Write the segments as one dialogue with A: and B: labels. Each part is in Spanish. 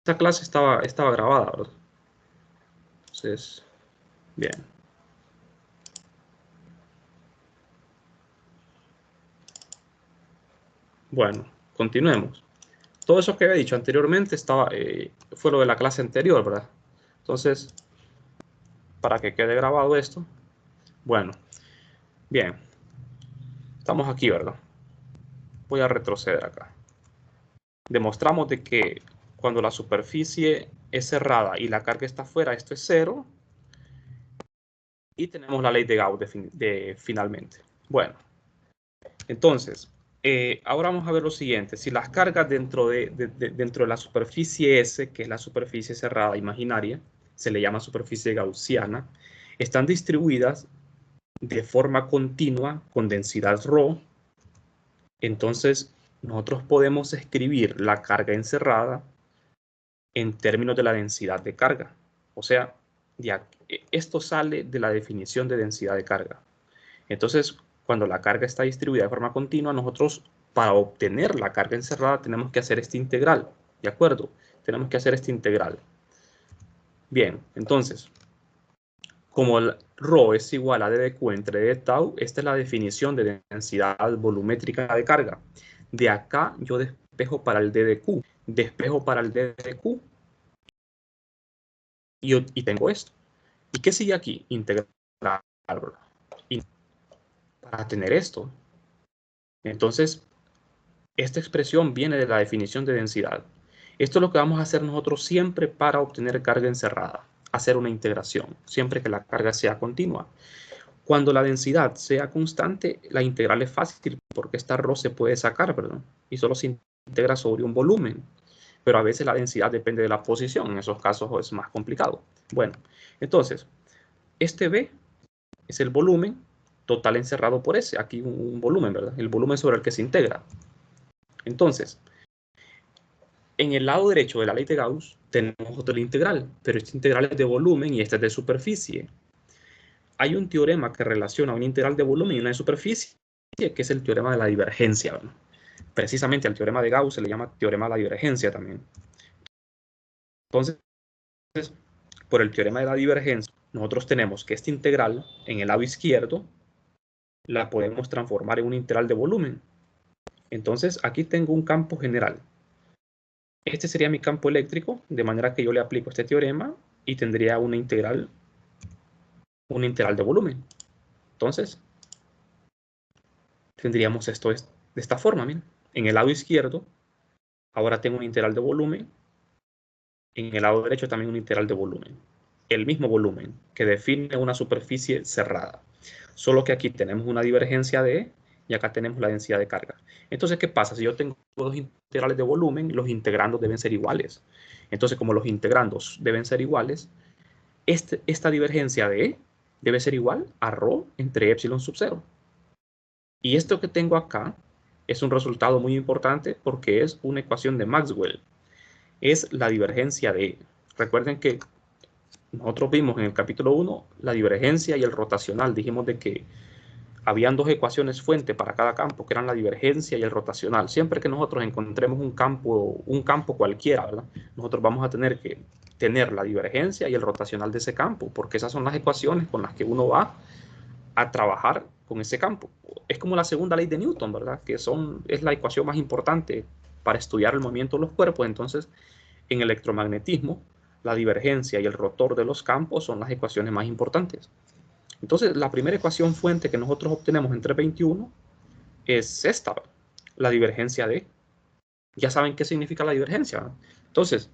A: esta clase estaba grabada, ¿verdad? Entonces, bien. Bueno, continuemos. Todo eso que había dicho anteriormente fue lo de la clase anterior, ¿verdad? Entonces, para que quede grabado esto, bueno, bien. Estamos aquí, ¿verdad? Voy a retroceder acá. Demostramos de que cuando la superficie es cerrada y la carga está afuera, esto es 0. Y tenemos la ley de Gauss finalmente. Bueno, entonces, ahora vamos a ver lo siguiente. Si las cargas dentro de la superficie S, que es la superficie cerrada imaginaria, se le llama superficie gaussiana, están distribuidas de forma continua con densidad ρ, entonces nosotros podemos escribir la carga encerrada en términos de la densidad de carga. O sea, esto sale de la definición de densidad de carga. Entonces, cuando la carga está distribuida de forma continua, nosotros para obtener la carga encerrada tenemos que hacer este integral, ¿de acuerdo? Tenemos que hacer este integral. Bien, entonces, como el ρ es igual a d de q entre d de tau, esta es la definición de densidad volumétrica de carga. De acá yo despejo para el d de q, despejo para el d de q y tengo esto. ¿Y qué sigue aquí? Integral. Para tener esto. Entonces, esta expresión viene de la definición de densidad. Esto es lo que vamos a hacer nosotros siempre para obtener carga encerrada. Hacer una integración, siempre que la carga sea continua. Cuando la densidad sea constante, la integral es fácil porque esta ρ se puede sacar, ¿verdad? Y solo se integra sobre un volumen. Pero a veces la densidad depende de la posición. En esos casos es más complicado. Bueno, entonces, este B es el volumen total encerrado por S. Aquí un volumen, ¿verdad? El volumen sobre el que se integra. Entonces, en el lado derecho de la ley de Gauss tenemos otro integral, pero este integral es de volumen y este es de superficie. Hay un teorema que relaciona un integral de volumen y una de superficie, que es el teorema de la divergencia, ¿verdad? Precisamente al teorema de Gauss se le llama teorema de la divergencia también. Entonces, por el teorema de la divergencia, nosotros tenemos que esta integral en el lado izquierdo la podemos transformar en un integral de volumen. Entonces, aquí tengo un campo general. Este sería mi campo eléctrico, de manera que yo le aplico este teorema y tendría una integral de volumen. Entonces, tendríamos esto de esta forma, miren. En el lado izquierdo, ahora tengo un integral de volumen. En el lado derecho también un integral de volumen. El mismo volumen que define una superficie cerrada. Solo que aquí tenemos una divergencia de E y acá tenemos la densidad de carga. Entonces, ¿qué pasa? Si yo tengo dos integrales de volumen, los integrandos deben ser iguales. Entonces, como los integrandos deben ser iguales, esta divergencia de E debe ser igual a ρ entre epsilon sub 0. Y esto que tengo acá es un resultado muy importante porque es una ecuación de Maxwell. Es la divergencia de E. Recuerden que nosotros vimos en el capítulo 1 la divergencia y el rotacional. Dijimos de que habían dos ecuaciones fuente para cada campo, que eran la divergencia y el rotacional. Siempre que nosotros encontremos un campo cualquiera, ¿verdad? Nosotros vamos a tener que tener la divergencia y el rotacional de ese campo, porque esas son las ecuaciones con las que uno va a trabajar con ese campo. Es como la segunda ley de Newton, ¿verdad? Que es la ecuación más importante para estudiar el movimiento de los cuerpos. Entonces, en electromagnetismo, la divergencia y el rotor de los campos son las ecuaciones más importantes. Entonces, la primera ecuación fuente que nosotros obtenemos en 321 es esta, la divergencia de. Ya saben qué significa la divergencia, ¿no? Entonces,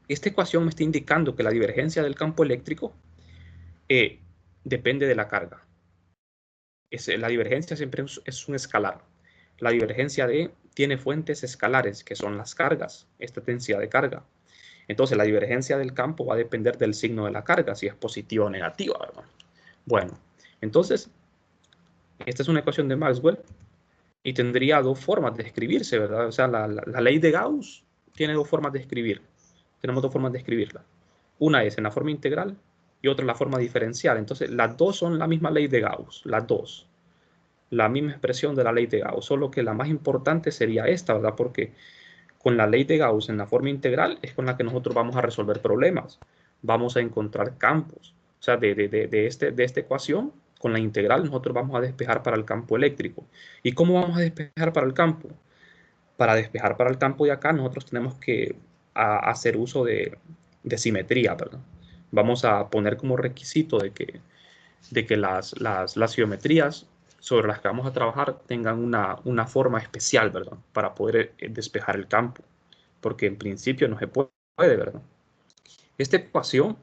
A: esta ecuación me está indicando que la divergencia del campo eléctrico depende de la carga. La divergencia siempre es un escalar. La divergencia de tiene fuentes escalares, que son las cargas, esta densidad de carga. Entonces, la divergencia del campo va a depender del signo de la carga, si es positiva o negativa, ¿verdad? Bueno, entonces, esta es una ecuación de Maxwell y tendría dos formas de escribirse, ¿verdad? O sea, la ley de Gauss tiene dos formas de escribir. Tenemos dos formas de escribirla. Una es en la forma integral y otra en la forma diferencial. Entonces, las dos son la misma ley de Gauss, las dos. La misma expresión de la ley de Gauss, solo que la más importante sería esta, ¿verdad? Porque con la ley de Gauss en la forma integral es con la que nosotros vamos a resolver problemas. Vamos a encontrar campos. O sea, de esta ecuación, con la integral, nosotros vamos a despejar para el campo eléctrico. ¿Y cómo vamos a despejar para el campo? Para despejar para el campo de acá, nosotros tenemos que hacer uso de simetría, ¿verdad? Vamos a poner como requisito de que las geometrías sobre las que vamos a trabajar tengan una forma especial, ¿verdad? Para poder despejar el campo, porque en principio no se puede, ¿verdad? Esta ecuación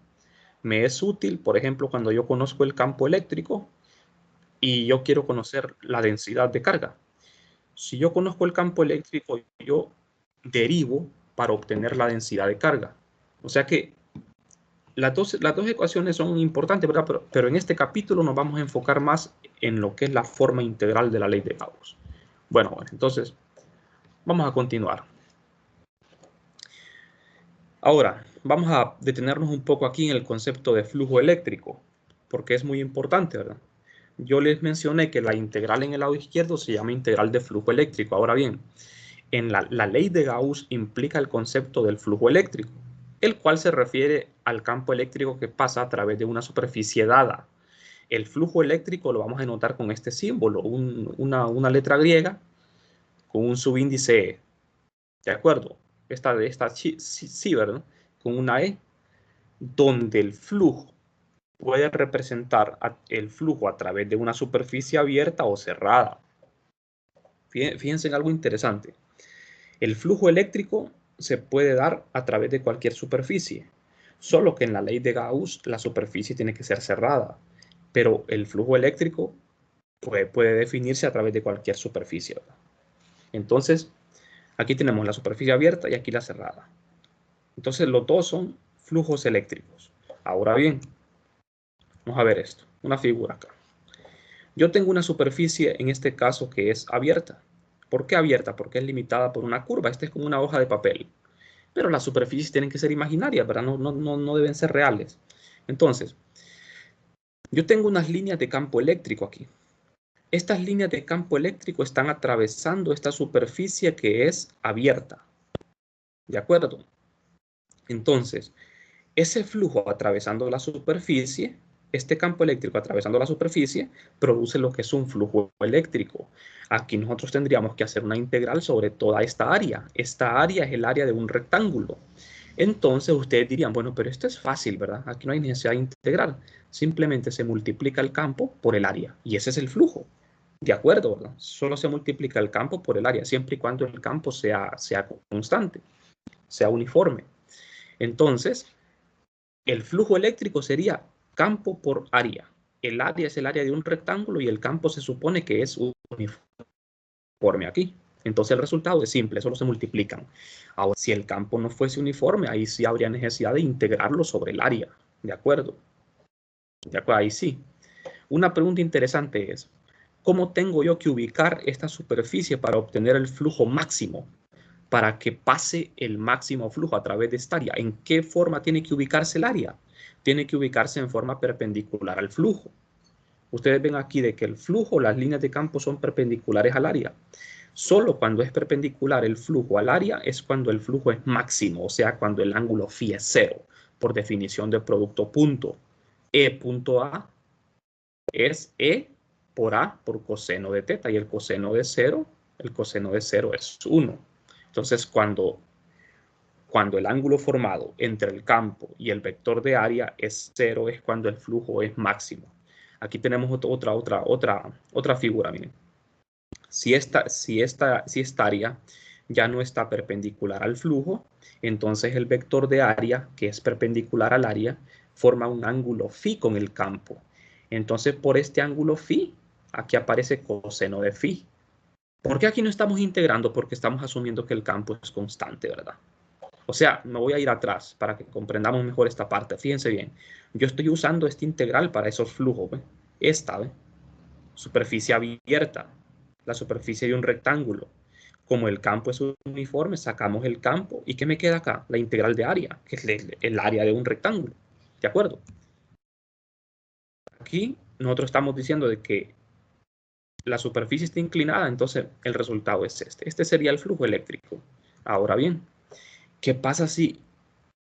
A: me es útil, por ejemplo, cuando yo conozco el campo eléctrico y yo quiero conocer la densidad de carga. Si yo conozco el campo eléctrico, yo derivo para obtener la densidad de carga. O sea que las dos ecuaciones son importantes, ¿verdad? Pero en este capítulo nos vamos a enfocar más en lo que es la forma integral de la ley de Gauss. Bueno, entonces vamos a continuar. Ahora, vamos a detenernos un poco aquí en el concepto de flujo eléctrico, porque es muy importante, ¿verdad? Yo les mencioné que la integral en el lado izquierdo se llama integral de flujo eléctrico. Ahora bien, en la ley de Gauss implica el concepto del flujo eléctrico, el cual se refiere al campo eléctrico que pasa a través de una superficie dada. El flujo eléctrico lo vamos a notar con este símbolo, una letra griega con un subíndice E. ¿De acuerdo? Esta sí, ¿verdad? Con una E, donde el flujo puede representar el flujo a través de una superficie abierta o cerrada. Fíjense en algo interesante. El flujo eléctrico se puede dar a través de cualquier superficie, solo que en la ley de Gauss la superficie tiene que ser cerrada, pero el flujo eléctrico puede definirse a través de cualquier superficie, ¿verdad? Entonces, aquí tenemos la superficie abierta y aquí la cerrada. Entonces, los dos son flujos eléctricos. Ahora bien, vamos a ver esto, una figura acá. Yo tengo una superficie, en este caso, que es abierta. ¿Por qué abierta? Porque es limitada por una curva. Esta es como una hoja de papel. Pero las superficies tienen que ser imaginarias, ¿verdad? No deben ser reales. Entonces, yo tengo unas líneas de campo eléctrico aquí. Estas líneas de campo eléctrico están atravesando esta superficie que es abierta. ¿De acuerdo? Entonces, ese flujo atravesando la superficie, este campo eléctrico atravesando la superficie, produce lo que es un flujo eléctrico. Aquí nosotros tendríamos que hacer una integral sobre toda esta área. Esta área es el área de un rectángulo. Entonces ustedes dirían, bueno, pero esto es fácil, ¿verdad? Aquí no hay necesidad de integrar. Simplemente se multiplica el campo por el área. Y ese es el flujo. De acuerdo, ¿verdad? Solo se multiplica el campo por el área, siempre y cuando el campo sea constante, sea uniforme. Entonces, el flujo eléctrico sería campo por área. El área es el área de un rectángulo y el campo se supone que es uniforme aquí. Entonces el resultado es simple, solo se multiplican. Ahora, si el campo no fuese uniforme, ahí sí habría necesidad de integrarlo sobre el área. ¿De acuerdo? ¿De acuerdo? Ahí sí. Una pregunta interesante es, ¿cómo tengo yo que ubicar esta superficie para obtener el flujo máximo? Para que pase el máximo flujo a través de esta área. ¿En qué forma tiene que ubicarse el área? Tiene que ubicarse en forma perpendicular al flujo. Ustedes ven aquí de que el flujo, las líneas de campo son perpendiculares al área. Solo cuando es perpendicular el flujo al área es cuando el flujo es máximo, o sea, cuando el ángulo phi es cero, por definición del producto punto. E punto A es E por A por coseno de teta, y el coseno de cero es 1. Entonces, cuando el ángulo formado entre el campo y el vector de área es 0, es cuando el flujo es máximo. Aquí tenemos otra figura, miren. Si esta área ya no está perpendicular al flujo, entonces el vector de área, que es perpendicular al área, forma un ángulo phi con el campo. Entonces, por este ángulo phi, aquí aparece coseno de phi. ¿Por qué aquí no estamos integrando? Porque estamos asumiendo que el campo es constante, ¿verdad? O sea, me voy a ir atrás para que comprendamos mejor esta parte. Fíjense bien, yo estoy usando esta integral para esos flujos, ¿ve? Esta, ¿ve? Superficie abierta, la superficie de un rectángulo. Como el campo es uniforme, sacamos el campo. ¿Y qué me queda acá? La integral de área, que es el área de un rectángulo. ¿De acuerdo? Aquí nosotros estamos diciendo de que la superficie está inclinada, entonces el resultado es este. Este sería el flujo eléctrico. Ahora bien, ¿qué pasa si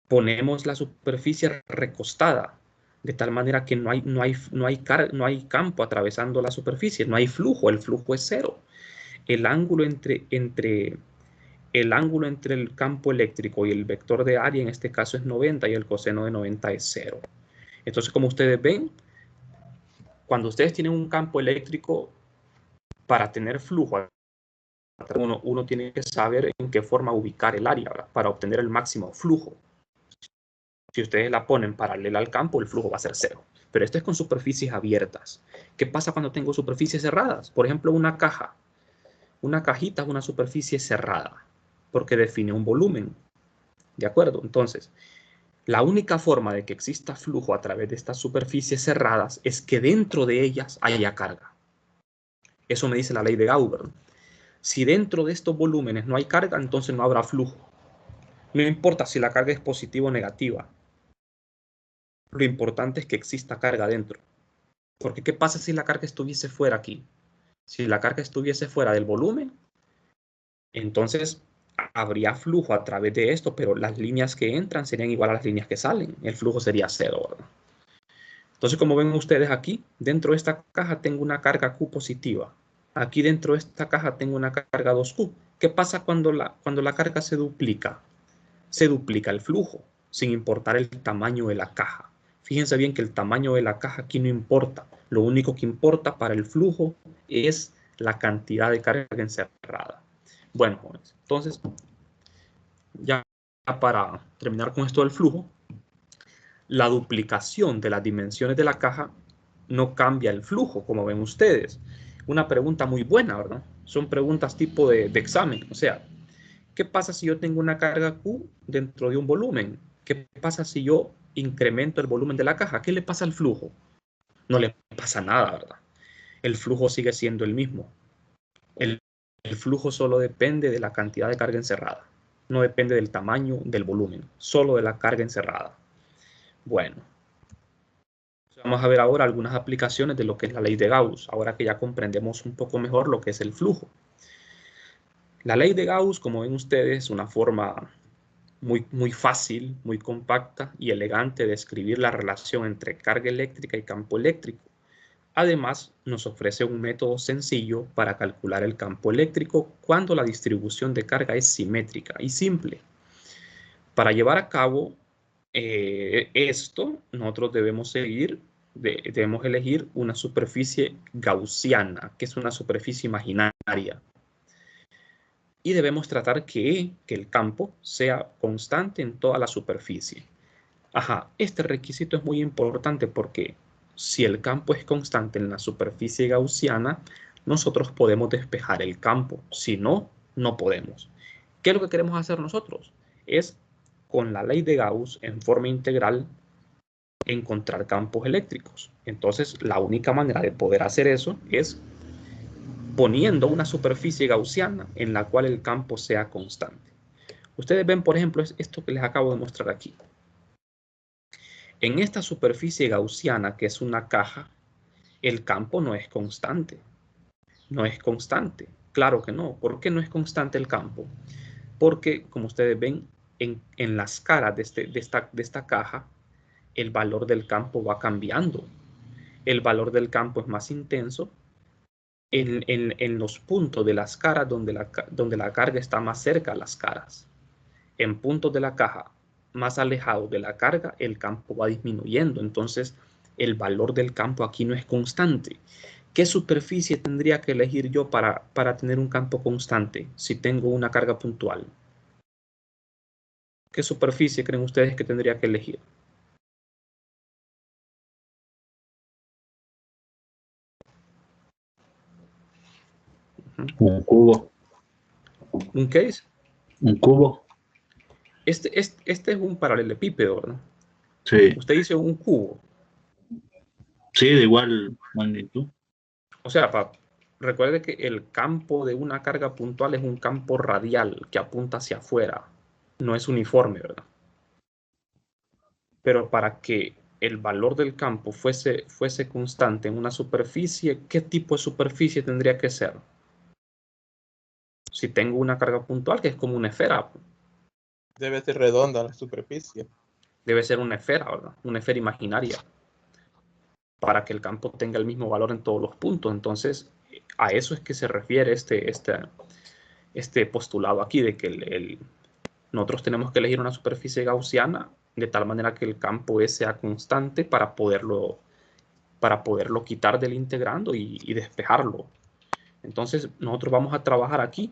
A: ponemos la superficie recostada? De tal manera que no hay campo atravesando la superficie, no hay flujo, el flujo es cero. El ángulo entre el campo eléctrico y el vector de área en este caso es 90 y el coseno de 90 es 0. Entonces, como ustedes ven, cuando ustedes tienen un campo eléctrico, para tener flujo, uno tiene que saber en qué forma ubicar el área, ¿verdad? Para obtener el máximo flujo. Si ustedes la ponen paralela al campo, el flujo va a ser 0. Pero esto es con superficies abiertas. ¿Qué pasa cuando tengo superficies cerradas? Por ejemplo, una caja. Una cajita es una superficie cerrada, porque define un volumen. ¿De acuerdo? Entonces, la única forma de que exista flujo a través de estas superficies cerradas es que dentro de ellas haya carga. Eso me dice la ley de Gauss. Si dentro de estos volúmenes no hay carga, entonces no habrá flujo. No importa si la carga es positiva o negativa. Lo importante es que exista carga dentro. Porque ¿qué pasa si la carga estuviese fuera aquí? Si la carga estuviese fuera del volumen, entonces habría flujo a través de esto, pero las líneas que entran serían igual a las líneas que salen. El flujo sería 0, ¿verdad? Entonces, como ven ustedes aquí, dentro de esta caja tengo una carga Q positiva. Aquí dentro de esta caja tengo una carga 2Q. ¿Qué pasa cuando la carga se duplica? Se duplica el flujo, sin importar el tamaño de la caja. Fíjense bien que el tamaño de la caja aquí no importa. Lo único que importa para el flujo es la cantidad de carga encerrada. Bueno, jóvenes, entonces, ya para terminar con esto del flujo, la duplicación de las dimensiones de la caja no cambia el flujo, como ven ustedes. Una pregunta muy buena, ¿verdad? Son preguntas tipo de examen. O sea, ¿qué pasa si yo tengo una carga Q dentro de un volumen? ¿Qué pasa si yo incremento el volumen de la caja? ¿Qué le pasa al flujo? No le pasa nada, ¿verdad? El flujo sigue siendo el mismo. El flujo solo depende de la cantidad de carga encerrada. No depende del tamaño del volumen, solo de la carga encerrada. Bueno, vamos a ver ahora algunas aplicaciones de lo que es la ley de Gauss, ahora que ya comprendemos un poco mejor lo que es el flujo. La ley de Gauss, como ven ustedes, es una forma muy fácil, muy compacta y elegante de describir la relación entre carga eléctrica y campo eléctrico. Además, nos ofrece un método sencillo para calcular el campo eléctrico cuando la distribución de carga es simétrica y simple. Para llevar a cabo esto, nosotros debemos elegir una superficie gaussiana, que es una superficie imaginaria. Y debemos tratar que el campo sea constante en toda la superficie. Ajá, este requisito es muy importante porque si el campo es constante en la superficie gaussiana, nosotros podemos despejar el campo. Si no, no podemos. ¿Qué es lo que queremos hacer nosotros? Es, con la ley de Gauss, en forma integral, encontrar campos eléctricos. Entonces, la única manera de poder hacer eso es poniendo una superficie gaussiana en la cual el campo sea constante. Ustedes ven, por ejemplo, esto que les acabo de mostrar aquí. En esta superficie gaussiana, que es una caja, el campo no es constante. No es constante. Claro que no. ¿Por qué no es constante el campo? Porque, como ustedes ven, en las caras de esta caja, el valor del campo va cambiando. El valor del campo es más intenso en los puntos de las caras donde la carga está más cerca a las caras. En puntos de la caja más alejados de la carga, el campo va disminuyendo. Entonces, el valor del campo aquí no es constante. ¿Qué superficie tendría que elegir yo para tener un campo constante si tengo una carga puntual? ¿Qué superficie creen ustedes que tendría que elegir?
B: Un cubo.
A: ¿Un case?
B: Un cubo.
A: Este es un paralelepípedo, ¿no?
B: Sí.
A: Usted dice un cubo.
B: Sí, de igual magnitud.
A: O sea, recuerde que el campo de una carga puntual es un campo radial que apunta hacia afuera. No es uniforme, ¿verdad? Pero para que el valor del campo fuese constante en una superficie, ¿qué tipo de superficie tendría que ser? Si tengo una carga puntual que es como una esfera.
C: Debe ser redonda la superficie.
A: Debe ser una esfera, ¿verdad? Una esfera imaginaria, para que el campo tenga el mismo valor en todos los puntos. Entonces, a eso es que se refiere este postulado aquí, de que nosotros tenemos que elegir una superficie gaussiana de tal manera que el campo sea constante para poderlo quitar del integrando y despejarlo. Entonces, nosotros vamos a trabajar aquí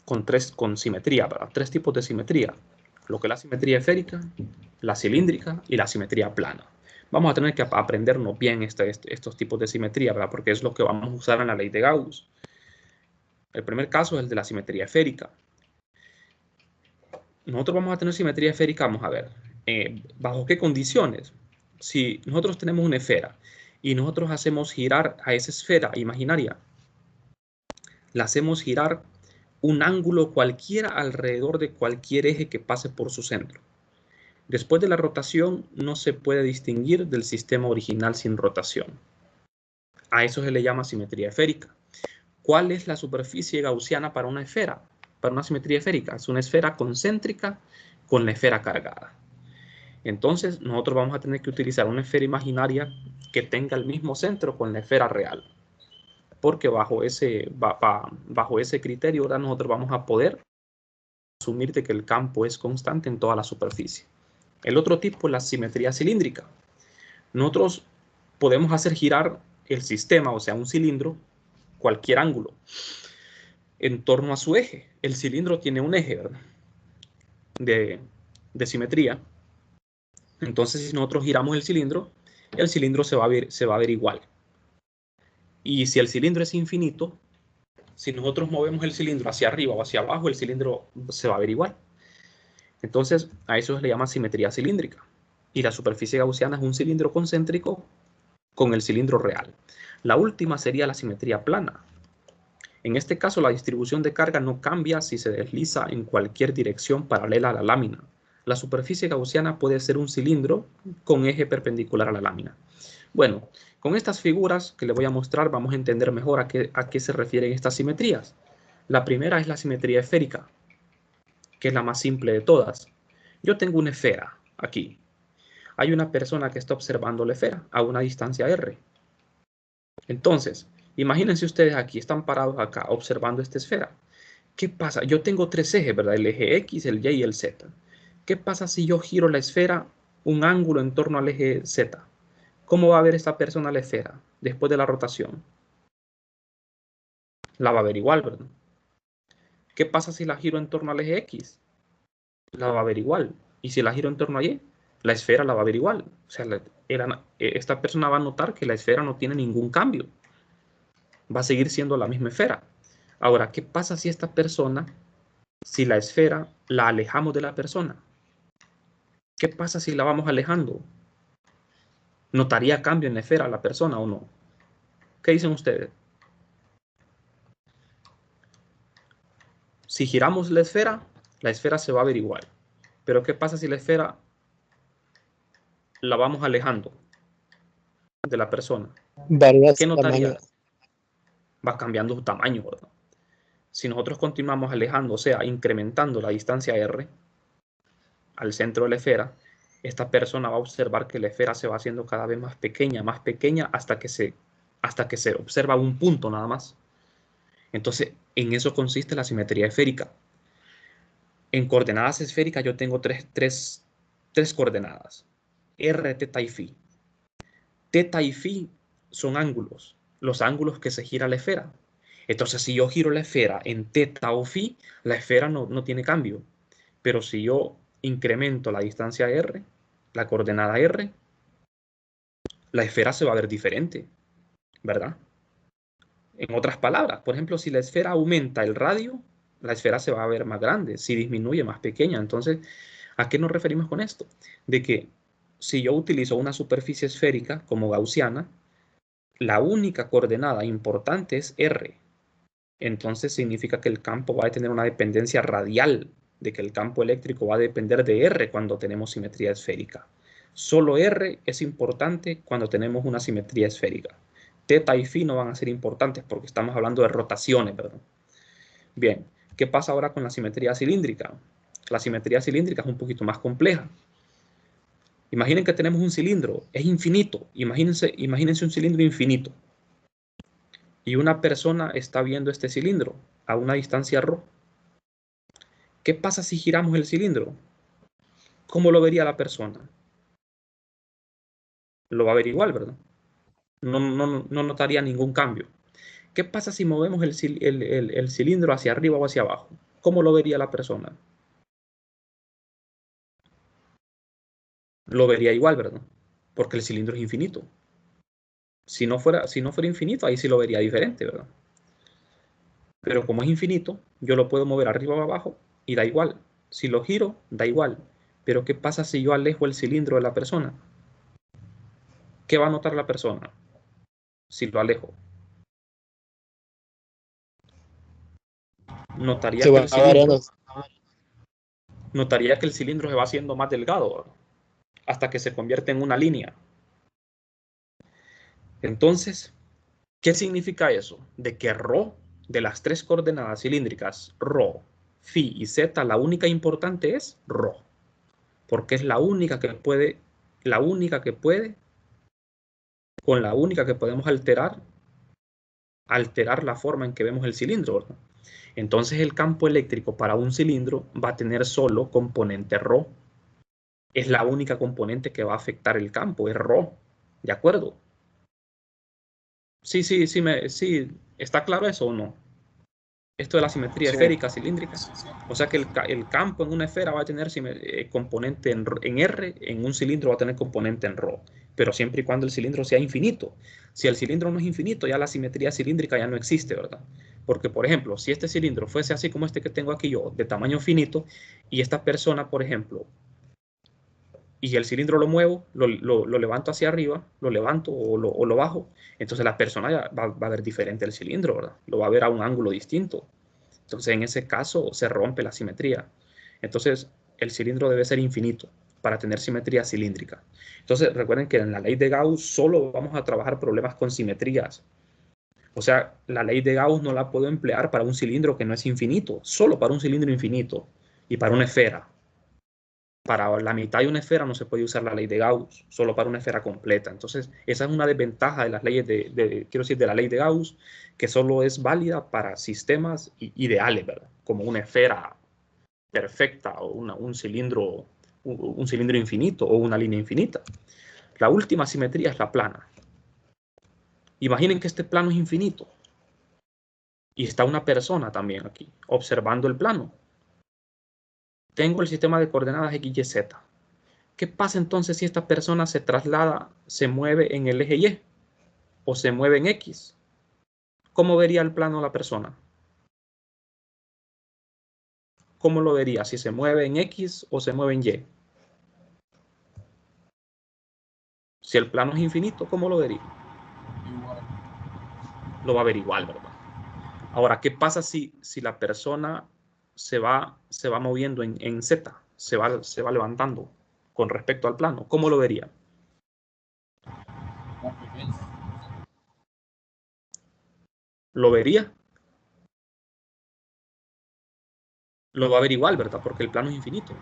A: con simetría, ¿verdad? 3 tipos de simetría. Lo que es la simetría esférica, la cilíndrica y la simetría plana. Vamos a tener que aprendernos bien estos tipos de simetría, ¿verdad? Porque es lo que vamos a usar en la ley de Gauss. El primer caso es el de la simetría esférica. Nosotros vamos a tener simetría esférica, vamos a ver, ¿bajo qué condiciones? Si nosotros tenemos una esfera y nosotros hacemos girar a esa esfera imaginaria, la hacemos girar un ángulo cualquiera alrededor de cualquier eje que pase por su centro. Después de la rotación no se puede distinguir del sistema original sin rotación. A eso se le llama simetría esférica. ¿Cuál es la superficie gaussiana para una esfera? Para una simetría esférica. Es una esfera concéntrica con la esfera cargada. Entonces nosotros vamos a tener que utilizar una esfera imaginaria que tenga el mismo centro con la esfera real. Porque bajo ese criterio ahora nosotros vamos a poder asumir de que el campo es constante en toda la superficie. El otro tipo es la simetría cilíndrica. Nosotros podemos hacer girar el sistema, o sea, un cilindro, cualquier ángulo, en torno a su eje. El cilindro tiene un eje, ¿verdad? De simetría. Entonces, si nosotros giramos el cilindro se va a ver igual. Y si el cilindro es infinito, si nosotros movemos el cilindro hacia arriba o hacia abajo, el cilindro se va a ver igual. Entonces, a eso se le llama simetría cilíndrica. Y la superficie gaussiana es un cilindro concéntrico con el cilindro real. La última sería la simetría plana. En este caso, la distribución de carga no cambia si se desliza en cualquier dirección paralela a la lámina. La superficie gaussiana puede ser un cilindro con eje perpendicular a la lámina. Bueno, con estas figuras que les voy a mostrar vamos a entender mejor a qué se refieren estas simetrías. La primera es la simetría esférica, que es la más simple de todas. Yo tengo una esfera aquí. Hay una persona que está observando la esfera a una distancia r. Entonces, imagínense ustedes aquí, están parados acá observando esta esfera. ¿Qué pasa? Yo tengo 3 ejes, ¿verdad? El eje X, el Y y el Z. ¿Qué pasa si yo giro la esfera un ángulo en torno al eje Z? ¿Cómo va a ver esta persona la esfera después de la rotación? La va a ver igual, ¿verdad? ¿Qué pasa si la giro en torno al eje X? La va a ver igual. Y si la giro en torno a Y, la esfera la va a ver igual. O sea, esta persona va a notar que la esfera no tiene ningún cambio. Va a seguir siendo la misma esfera. Ahora, ¿qué pasa si esta persona, si la esfera la alejamos de la persona? ¿Qué pasa si la vamos alejando? ¿Notaría cambio en la esfera la persona o no? ¿Qué dicen ustedes? Si giramos la esfera se va a ver igual. Pero ¿qué pasa si la esfera la vamos alejando de la persona?
D: Varía
A: ¿Qué
D: su
A: notaría?
D: tamaño.
A: Va cambiando su tamaño, ¿verdad? Si nosotros continuamos alejando, o sea, incrementando la distancia r al centro de la esfera, esta persona va a observar que la esfera se va haciendo cada vez más pequeña, hasta que se observa un punto nada más. Entonces, en eso consiste la simetría esférica. En coordenadas esféricas yo tengo tres coordenadas, r, teta y phi. Teta y phi son ángulos, los ángulos que se gira la esfera. Entonces, si yo giro la esfera en teta o phi, la esfera no tiene cambio. Pero si yo incremento la distancia r, la coordenada r, la esfera se va a ver diferente, ¿verdad? En otras palabras, por ejemplo, si la esfera aumenta el radio, la esfera se va a ver más grande, si disminuye más pequeña. Entonces, ¿a qué nos referimos con esto? De que si yo utilizo una superficie esférica como gaussiana, la única coordenada importante es r. Entonces significa que el campo va a tener una dependencia radial, de que el campo eléctrico va a depender de r cuando tenemos simetría esférica. Solo r es importante cuando tenemos una simetría esférica. Teta y phi no van a ser importantes porque estamos hablando de rotaciones, ¿verdad? Bien, ¿Qué pasa ahora con la simetría cilíndrica? La simetría cilíndrica es un poquito más compleja. Imaginen que tenemos un cilindro, es infinito. Imagínense un cilindro infinito. Y una persona está viendo este cilindro a una distancia ρ. ¿Qué pasa si giramos el cilindro? ¿Cómo lo vería la persona? Lo va a ver igual, ¿verdad? No notaría ningún cambio. ¿Qué pasa si movemos el cilindro hacia arriba o hacia abajo? ¿Cómo lo vería la persona? Lo vería igual, ¿verdad? Porque el cilindro es infinito. Si no fuera infinito, ahí sí lo vería diferente, ¿verdad? Pero como es infinito, yo lo puedo mover arriba o abajo y da igual. Si lo giro, da igual. Pero ¿qué pasa si yo alejo el cilindro de la persona? ¿Qué va a notar la persona si lo alejo? Notaría
C: Se
A: que
C: va variando.
A: el cilindro se va haciendo más delgado, ¿verdad? Hasta que se convierte en una línea. Entonces, ¿qué significa eso? De que ρ, de las tres coordenadas cilíndricas, ρ, phi y z, la única importante es ρ. Porque es la única que puede, con la única que podemos alterar la forma en que vemos el cilindro, ¿verdad? Entonces el campo eléctrico para un cilindro va a tener solo componente ρ. Es la única componente que va a afectar el campo, es ρ. ¿De acuerdo? Sí, ¿está claro eso o no? Esto de la simetría
C: Sí.
A: esférica cilíndrica. O sea que el campo en una esfera va a tener componente en R, en un cilindro va a tener componente en ρ, pero siempre y cuando el cilindro sea infinito. Si el cilindro no es infinito, ya la simetría cilíndrica ya no existe, ¿verdad? Porque, por ejemplo, si este cilindro fuese así como este que tengo aquí yo, de tamaño finito, y esta persona, por ejemplo, y el cilindro lo muevo, lo levanto hacia arriba, lo levanto o lo bajo, entonces la persona ya va a ver diferente el cilindro, ¿verdad? Lo va a ver a un ángulo distinto. Entonces, en ese caso, se rompe la simetría. Entonces, el cilindro debe ser infinito para tener simetría cilíndrica. Entonces, recuerden que en la ley de Gauss solo vamos a trabajar problemas con simetrías. O sea, la ley de Gauss no la puedo emplear para un cilindro que no es infinito, solo para un cilindro infinito y para una esfera. Para la mitad de una esfera no se puede usar la ley de Gauss, solo para una esfera completa. Entonces, esa es una desventaja de las leyes de la ley de Gauss, que solo es válida para sistemas ideales, ¿verdad? Como una esfera perfecta o un cilindro infinito o una línea infinita. La última simetría es la plana. Imaginen que este plano es infinito y está una persona también aquí, observando el plano. Tengo el sistema de coordenadas X, Y, Z. ¿Qué pasa entonces si esta persona se traslada, se mueve en el eje Y o se mueve en X? ¿Cómo vería el plano la persona? ¿Cómo lo vería? Si se mueve en X o se mueve en Y. Si el plano es infinito, ¿cómo lo vería? Lo va a ver igual, ¿verdad? Ahora, ¿qué pasa si la persona se va moviendo en Z? Se va levantando con respecto al plano. ¿Cómo lo vería? ¿Lo vería? Lo va a ver igual, ¿verdad? Porque el plano es infinito.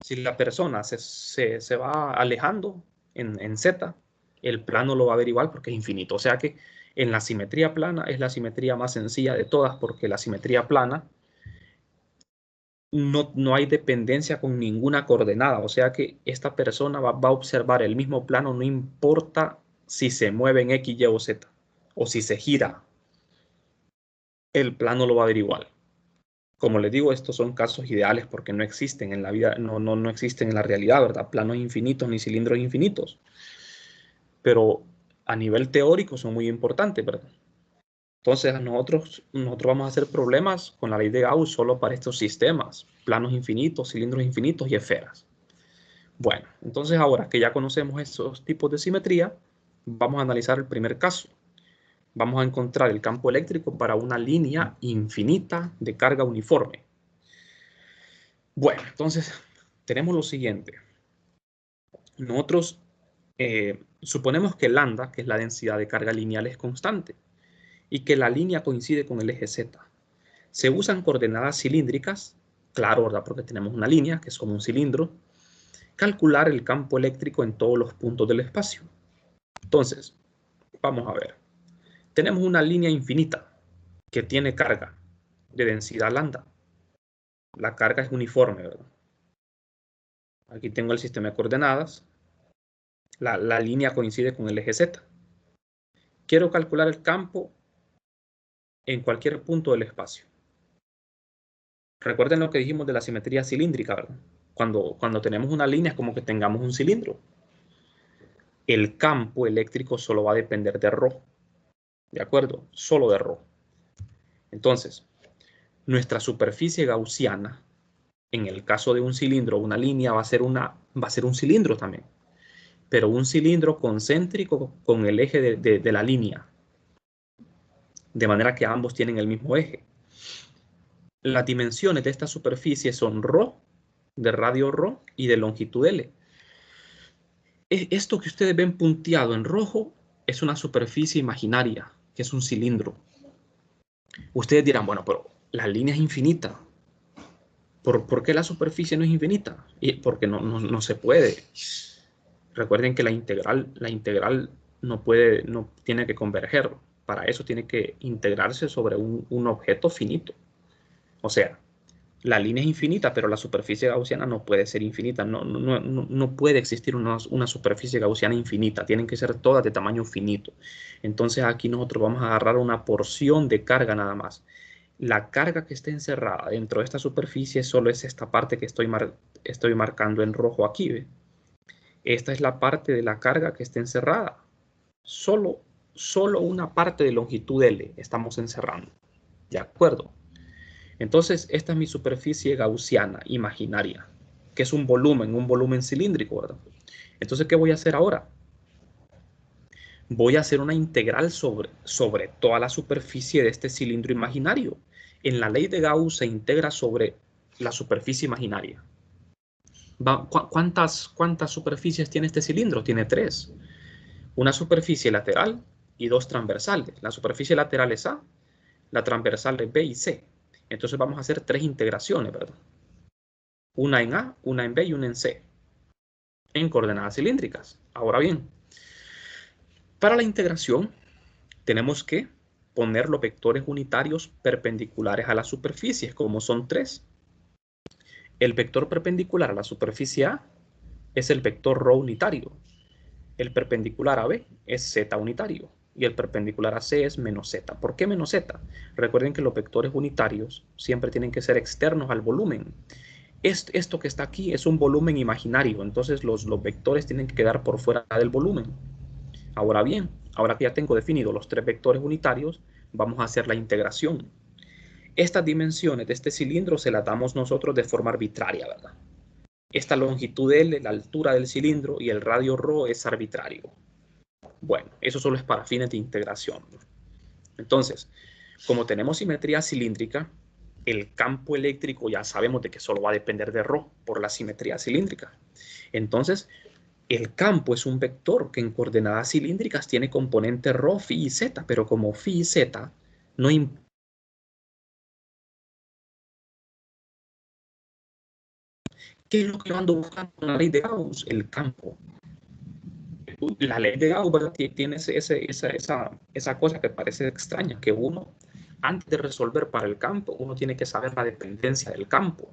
A: Si la persona se va alejando en Z, el plano lo va a ver igual porque es infinito. O sea que en la simetría plana es la simetría más sencilla de todas, porque la simetría plana no hay dependencia con ninguna coordenada. O sea que esta persona va a observar el mismo plano, no importa si se mueve en X, Y o Z, o si se gira, el plano lo va a ver igual. Como les digo, estos son casos ideales porque no existen en la vida, no existen en la realidad, ¿verdad? Planos infinitos ni cilindros infinitos. Pero a nivel teórico son muy importantes, ¿verdad? Entonces nosotros vamos a hacer problemas con la ley de Gauss solo para estos sistemas, planos infinitos, cilindros infinitos y esferas. Bueno, entonces ahora que ya conocemos esos tipos de simetría, vamos a analizar el primer caso. Vamos a encontrar el campo eléctrico para una línea infinita de carga uniforme. Bueno, entonces tenemos lo siguiente. Nosotros suponemos que lambda, que es la densidad de carga lineal, es constante y que la línea coincide con el eje Z. Se usan coordenadas cilíndricas, claro, ¿verdad? Porque tenemos una línea que es como un cilindro. Calcular el campo eléctrico en todos los puntos del espacio. Entonces, vamos a ver. Tenemos una línea infinita que tiene carga de densidad lambda. La carga es uniforme, ¿verdad? Aquí tengo el sistema de coordenadas. La línea coincide con el eje Z. Quiero calcular el campo en cualquier punto del espacio. Recuerden lo que dijimos de la simetría cilíndrica, ¿verdad? Cuando tenemos una línea es como que tengamos un cilindro. El campo eléctrico solo va a depender de ρ. ¿De acuerdo? Solo de ρ. Entonces, nuestra superficie gaussiana, en el caso de un cilindro, una línea va a ser un cilindro también. Pero un cilindro concéntrico con el eje de la línea. De manera que ambos tienen el mismo eje. Las dimensiones de esta superficie son ρ, de radio ρ y de longitud L. Esto que ustedes ven punteado en rojo es una superficie imaginaria, que es un cilindro. Ustedes dirán, bueno, pero la línea es infinita. ¿Por qué la superficie no es infinita? Porque no se puede. Recuerden que la integral no tiene que converger. Para eso tiene que integrarse sobre un objeto finito. O sea, la línea es infinita, pero la superficie gaussiana no puede ser infinita. No puede existir una superficie gaussiana infinita. Tienen que ser todas de tamaño finito. Entonces aquí nosotros vamos a agarrar una porción de carga nada más. La carga que esté encerrada dentro de esta superficie solo es esta parte que estoy marcando en rojo aquí. ¿Ve? Esta es la parte de la carga que está encerrada. Solo una parte de longitud L estamos encerrando. ¿De acuerdo? Entonces, esta es mi superficie gaussiana imaginaria, que es un volumen cilíndrico, ¿verdad? Entonces, ¿qué voy a hacer ahora? Voy a hacer una integral sobre toda la superficie de este cilindro imaginario. En la ley de Gauss se integra sobre la superficie imaginaria. ¿Cuántas superficies tiene este cilindro? Tiene 3. Una superficie lateral y 2 transversales. La superficie lateral es A, la transversal es B y C. Entonces vamos a hacer 3 integraciones, ¿verdad? Una en A, una en B y una en C. En coordenadas cilíndricas. Ahora bien, para la integración tenemos que poner los vectores unitarios perpendiculares a las superficies, como son 3. El vector perpendicular a la superficie A es el vector ρ unitario. El perpendicular a B es z unitario. Y el perpendicular a C es menos z. ¿Por qué menos z? Recuerden que los vectores unitarios siempre tienen que ser externos al volumen. Esto que está aquí es un volumen imaginario, entonces los vectores tienen que quedar por fuera del volumen. Ahora bien, ahora que ya tengo definido los 3 vectores unitarios, vamos a hacer la integración. Estas dimensiones de este cilindro se las damos nosotros de forma arbitraria, ¿verdad? Esta longitud L, la altura del cilindro y el radio ρ es arbitrario. Bueno, eso solo es para fines de integración. Entonces, como tenemos simetría cilíndrica, el campo eléctrico ya sabemos de que solo va a depender de ρ por la simetría cilíndrica. Entonces, el campo es un vector que en coordenadas cilíndricas tiene componente ρ, φ y z, pero como φ y z no importa. ¿Qué es lo que yo ando buscando con la ley de Gauss? El campo. La ley de Gauss, ¿verdad? Tiene esa cosa que parece extraña, que uno, antes de resolver para el campo, uno tiene que saber la dependencia del campo.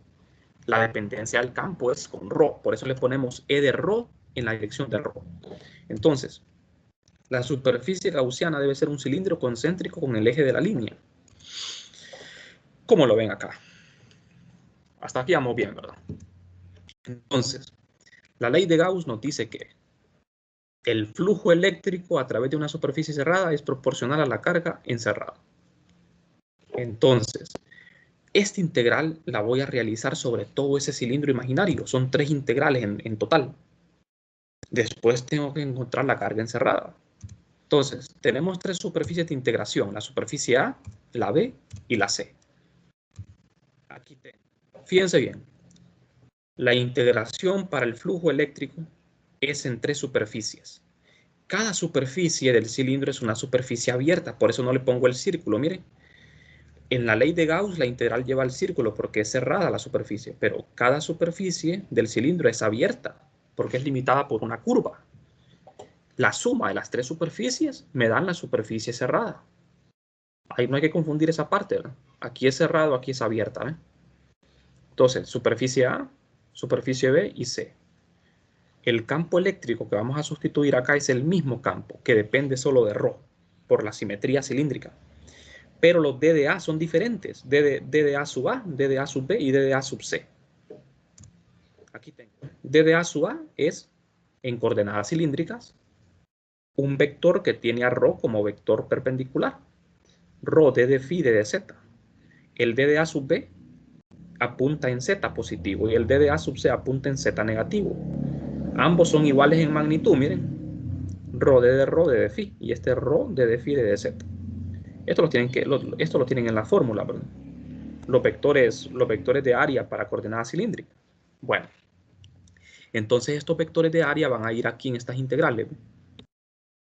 A: La dependencia del campo es con ρ, por eso le ponemos E de ρ en la dirección de ρ. Entonces, la superficie gaussiana debe ser un cilindro concéntrico con el eje de la línea. ¿Cómo lo ven acá? Hasta aquí vamos bien, ¿verdad? Entonces, la ley de Gauss nos dice que el flujo eléctrico a través de una superficie cerrada es proporcional a la carga encerrada. Entonces, esta integral la voy a realizar sobre todo ese cilindro imaginario. Son 3 integrales en total. Después tengo que encontrar la carga encerrada. Entonces, tenemos 3 superficies de integración. La superficie A, la B y la C. Aquí tengo. Fíjense bien. La integración para el flujo eléctrico es en 3 superficies. Cada superficie del cilindro es una superficie abierta, por eso no le pongo el círculo, miren. En la ley de Gauss la integral lleva al círculo porque es cerrada la superficie, pero cada superficie del cilindro es abierta porque es limitada por una curva. La suma de las tres superficies me dan la superficie cerrada. Ahí no hay que confundir esa parte, ¿verdad? Aquí es cerrado, aquí es abierta, ¿eh? Entonces, superficie A, superficie B y C. El campo eléctrico que vamos a sustituir acá es el mismo campo, que depende solo de ρ, por la simetría cilíndrica. Pero los D de A son diferentes. D de A sub A, D de A sub B y D de A sub C. Aquí tengo. D de A sub A es, en coordenadas cilíndricas, un vector que tiene a ρ como vector perpendicular. ρ, D de phi, D de Z. El D de A sub B apunta en Z positivo y el D de A sub C apunta en Z negativo. Ambos son iguales en magnitud, miren. ρ, D de phi y este ρ, D de phi, D de Z. Esto lo tienen en la fórmula, ¿verdad? Los vectores de área para coordenadas cilíndricas. Bueno, entonces estos vectores de área van a ir aquí en estas integrales.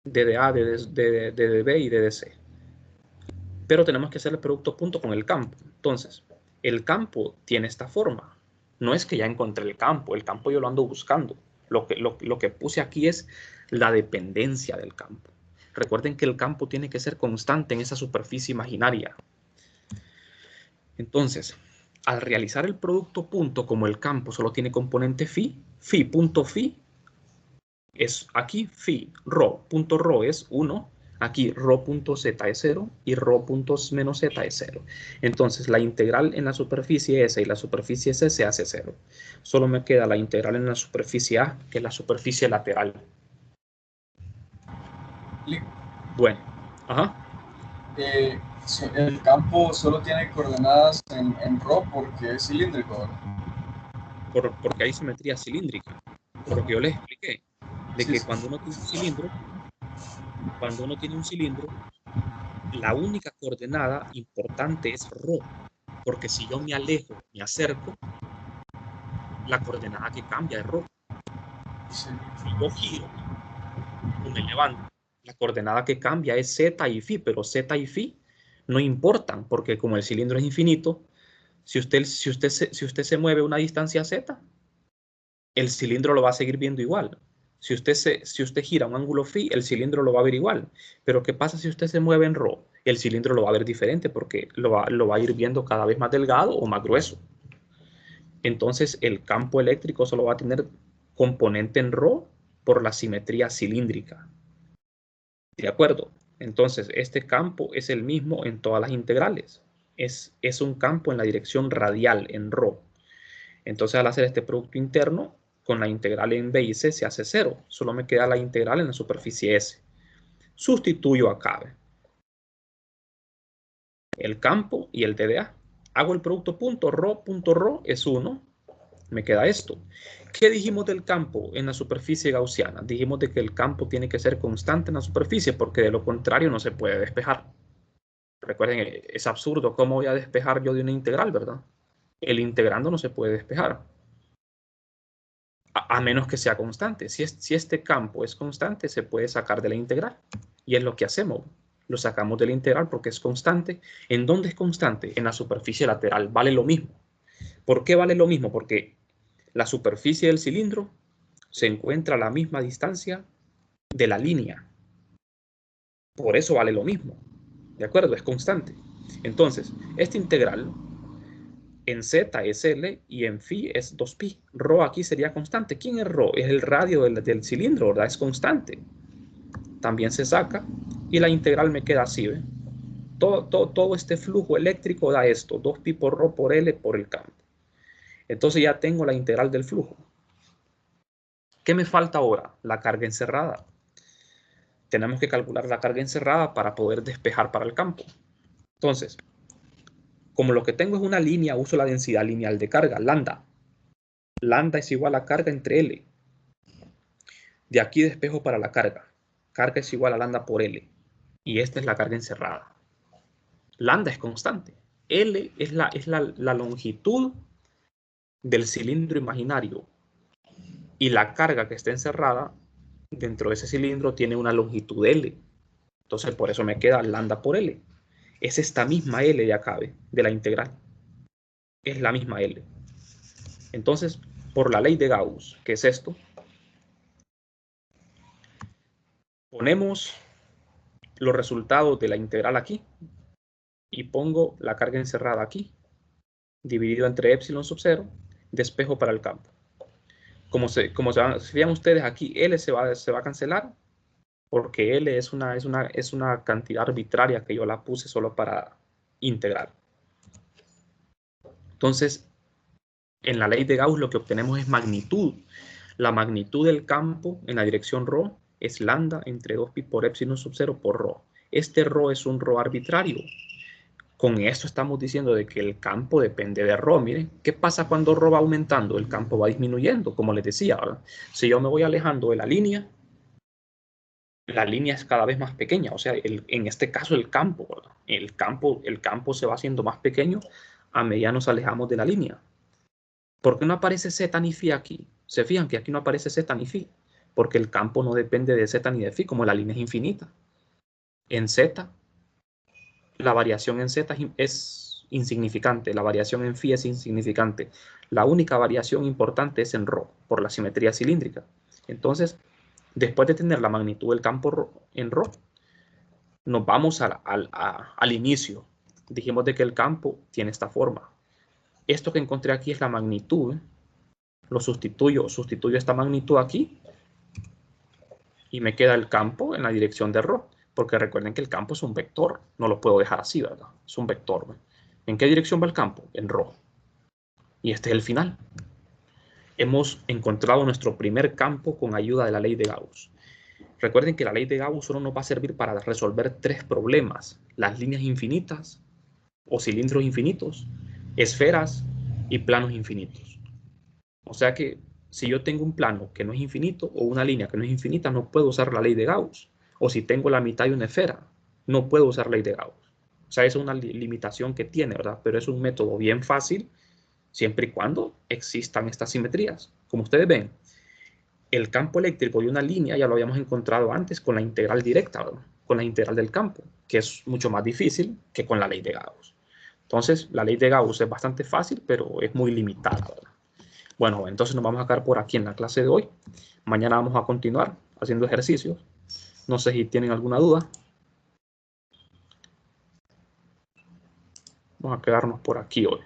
A: D de A, D de B y D de C. Pero tenemos que hacer el producto punto con el campo. Entonces, el campo tiene esta forma. No es que ya encontré el campo yo lo ando buscando. Lo que puse aquí es la dependencia del campo. Recuerden que el campo tiene que ser constante en esa superficie imaginaria. Entonces, al realizar el producto punto, como el campo solo tiene componente phi, punto phi es aquí phi, punto ρ es 1, aquí punto z es 0 y punto menos z es 0. Entonces, la integral en la superficie S y la superficie S se hace 0. Solo me queda la integral en la superficie A, que es la superficie lateral. Bueno, ajá.
D: El campo solo tiene coordenadas en ρ porque es cilíndrico, ¿verdad?
A: Porque hay simetría cilíndrica. Por lo que yo les expliqué, de que cuando uno tiene un cilindro, la única coordenada importante es ρ, porque si yo me alejo, me acerco, la coordenada que cambia es ρ. Si yo giro o me levanto, la coordenada que cambia es z y phi, pero z y phi no importan, porque como el cilindro es infinito, si usted se mueve una distancia z, el cilindro lo va a seguir viendo igual. Si usted gira un ángulo phi, el cilindro lo va a ver igual. Pero ¿qué pasa si usted se mueve en ρ? El cilindro lo va a ver diferente porque lo va a ir viendo cada vez más delgado o más grueso. Entonces el campo eléctrico solo va a tener componente en ρ por la simetría cilíndrica. ¿De acuerdo? Entonces este campo es el mismo en todas las integrales. Es un campo en la dirección radial, en ρ. Entonces al hacer este producto interno, con la integral en B y C se hace 0. Solo me queda la integral en la superficie S. Sustituyo acá el campo y el DDA. Hago el producto punto ρ es 1. Me queda esto. ¿Qué dijimos del campo en la superficie gaussiana? Dijimos de que el campo tiene que ser constante en la superficie porque de lo contrario no se puede despejar. Recuerden, es absurdo. ¿Cómo voy a despejar yo de una integral, verdad? El integrando no se puede despejar. A menos que sea constante. Si este campo es constante, se puede sacar de la integral. Y es lo que hacemos. Lo sacamos de la integral porque es constante. ¿En dónde es constante? En la superficie lateral. Vale lo mismo. ¿Por qué vale lo mismo? Porque la superficie del cilindro se encuentra a la misma distancia de la línea. Por eso vale lo mismo. ¿De acuerdo? Es constante. Entonces, esta integral en Z es L y en phi es 2pi. Rho aquí sería constante. ¿Quién es Rho? Es el radio del cilindro, ¿verdad? Es constante. También se saca y la integral me queda así, ¿ve? Todo este flujo eléctrico da esto, 2pi por Rho por L por el campo. Entonces ya tengo la integral del flujo. ¿Qué me falta ahora? La carga encerrada. Tenemos que calcular la carga encerrada para poder despejar para el campo. Entonces, como lo que tengo es una línea, uso la densidad lineal de carga, lambda. Lambda es igual a carga entre L. De aquí despejo para la carga. Carga es igual a lambda por L. Y esta es la carga encerrada. Lambda es constante. L es la longitud del cilindro imaginario. Y la carga que está encerrada dentro de ese cilindro tiene una longitud L. Entonces por eso me queda lambda por L. es esta misma L de acá, ¿ve? De la integral. Es la misma L. Entonces, por la ley de Gauss, que es esto, ponemos los resultados de la integral aquí y pongo la carga encerrada aquí, dividido entre epsilon sub 0, despejo para el campo. Como se vean ustedes aquí, L se va a cancelar, porque L es una cantidad arbitraria que yo la puse solo para integrar. Entonces, en la ley de Gauss lo que obtenemos es magnitud. La magnitud del campo en la dirección ρ es lambda entre 2pi por epsilon sub 0 por ρ. Este ρ es un ρ arbitrario. Con esto estamos diciendo de que el campo depende de ρ. Miren, ¿qué pasa cuando ρ va aumentando? El campo va disminuyendo, como les decía, ¿verdad? Si yo me voy alejando de la línea es cada vez más pequeña. O sea, en este caso el campo, ¿verdad? El campo se va haciendo más pequeño a medida nos alejamos de la línea. ¿Por qué no aparece z ni phi aquí? Se fijan que aquí no aparece z ni phi, porque el campo no depende de z ni de phi, como la línea es infinita. En z, la variación en z es insignificante, la variación en phi es insignificante. La única variación importante es en ρ, por la simetría cilíndrica. Entonces, después de tener la magnitud del campo en ρ, nos vamos al inicio. Dijimos de que el campo tiene esta forma. Esto que encontré aquí es la magnitud. Lo sustituyo esta magnitud aquí y me queda el campo en la dirección de ρ, porque recuerden que el campo es un vector, no lo puedo dejar así, ¿verdad? Es un vector, ¿verdad? ¿En qué dirección va el campo? En ρ. Y este es el final. Hemos encontrado nuestro primer campo con ayuda de la ley de Gauss. Recuerden que la ley de Gauss solo nos va a servir para resolver 3 problemas: las líneas infinitas o cilindros infinitos, esferas y planos infinitos. O sea que si yo tengo un plano que no es infinito o una línea que no es infinita, no puedo usar la ley de Gauss. O si tengo la mitad de una esfera, no puedo usar la ley de Gauss. O sea, esa es una limitación que tiene, ¿verdad? Pero es un método bien fácil siempre y cuando existan estas simetrías. Como ustedes ven, el campo eléctrico de una línea ya lo habíamos encontrado antes con la integral directa, ¿verdad? Con la integral del campo, que es mucho más difícil que con la ley de Gauss. Entonces, la ley de Gauss es bastante fácil, pero es muy limitada, ¿verdad? Bueno, entonces nos vamos a quedar por aquí en la clase de hoy. Mañana vamos a continuar haciendo ejercicios. No sé si tienen alguna duda. Vamos a quedarnos por aquí hoy.